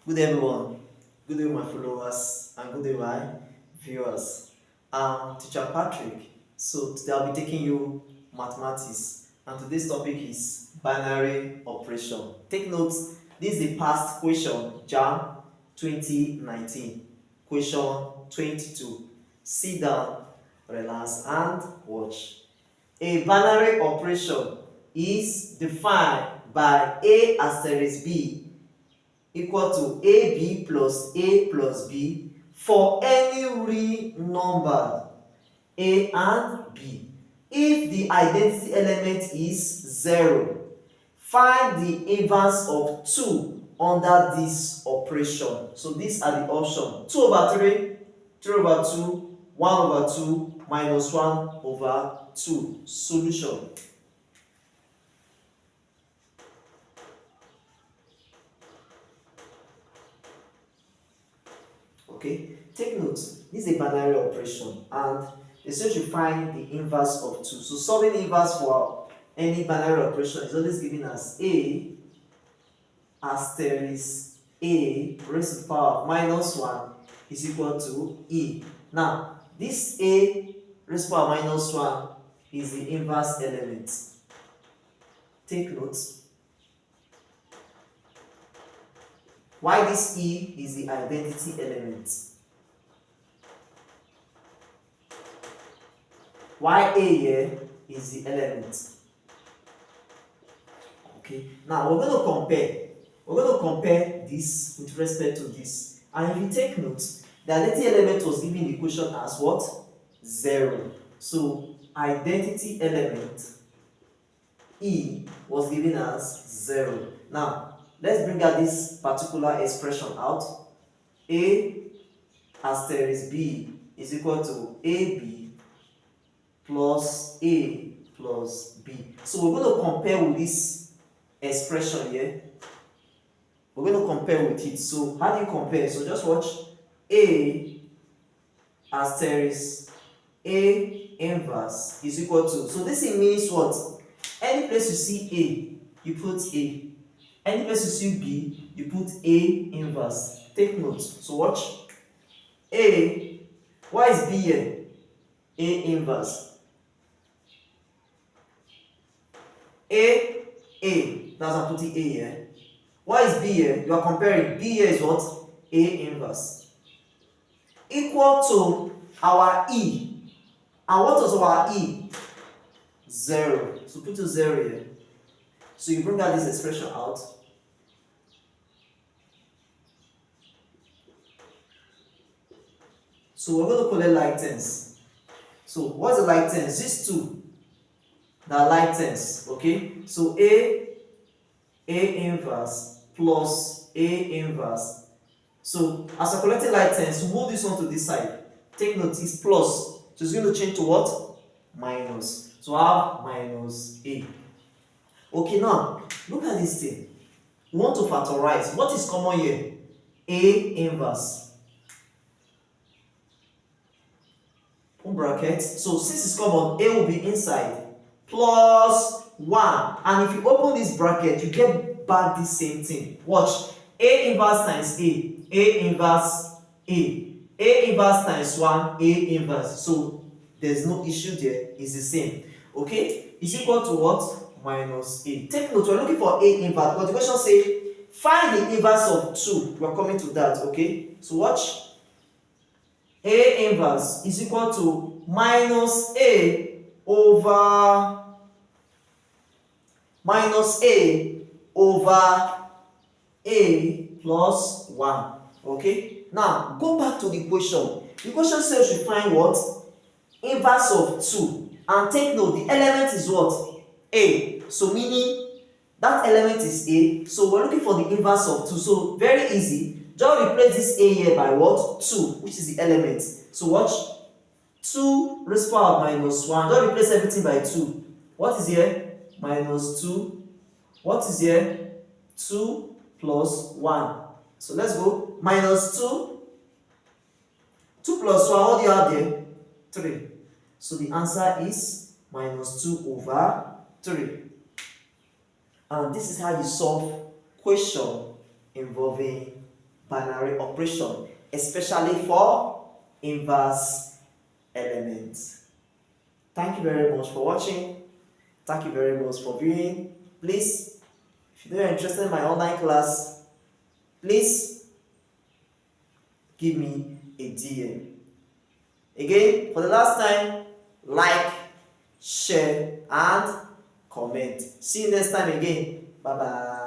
Good day, everyone. Good day, my followers, and good day, my viewers. I'm Teacher Patrick. So today I'll be taking you mathematics, and today's topic is binary operation. Take notes. This is the past question, JAMB 2019, question 22. Sit down, relax, and watch. A binary operation is defined by A asterisk B equal to AB plus A plus B for any real number A and B. If the identity element is 0, find the inverse of 2 under this operation. So these are the options: 2 over 3, 3 over 2, 1 over 2, minus 1 over 2. Solution. Okay, take note. This is a binary operation, and they say you find the inverse of 2. So solving the inverse for any binary operation is always given as A asterisk A raised to the power of minus 1 is equal to E. Now, this A raised to the power of minus 1 is the inverse element. Take note. Why this E is the identity element. Why A here is the element. Okay, now we're going to compare. We're going to compare this with respect to this. And if you take note, the identity element was given the equation as what? 0. So identity element E was given as 0. Now, let's bring out this particular expression out. A asterisk B is equal to AB plus A plus B. So we're going to compare with this expression here. We're going to compare with it. So how do you compare? So just watch. A asterisk A inverse is equal to. So this means what? Any place you see A, you put A. Any place you see B, you put A inverse. Take note. So watch. A. Why is B here? A inverse. A. That's I'm putting A here. Why is B here? You are comparing. B here is what? A inverse. Equal to our E. And what was our E? 0. So put a 0 here. So you bring out this expression out. So we're going to collect like terms. So what's the like terms? These two. They are like terms. Okay. So A inverse plus A inverse. So as we're collecting like terms, move this one to this side. Take note, it's plus. So it's going to change to what? Minus. So I have minus A. Okay, now look at this thing. We want to factorize. What is common here? A inverse. Open bracket. So since it's common, A will be inside. Plus 1. And if you open this bracket, you get back the same thing. Watch. A inverse times A. A inverse A. A inverse times 1. A inverse. So there's no issue there. It's the same. Okay? It's equal to what? Minus A. Take note, we're looking for A inverse. But the question says, find the inverse of 2. We're coming to that. Okay? So watch. A inverse is equal to minus A over A plus 1. Okay? Now, go back to the equation. The equation says you find what? Inverse of 2. And take note, the element is what? A. So meaning that element is A. So we're looking for the inverse of 2. So very easy. Just replace this A here by what? 2, which is the element. So watch. 2 raised to the power of minus 1. Just replace everything by 2. What is here? Minus 2. What is here? 2 plus 1. So let's go. Minus 2. 2 plus 1. What do you have there? 3. So the answer is minus 2 over 3. And this is how you solve question involving binary operation, especially for inverse elements. Thank you very much for watching. Thank you very much for viewing. Please, if you're interested in my online class, please give me a DM. Again, for the last time, like, share, and comment. See you next time again. Bye bye.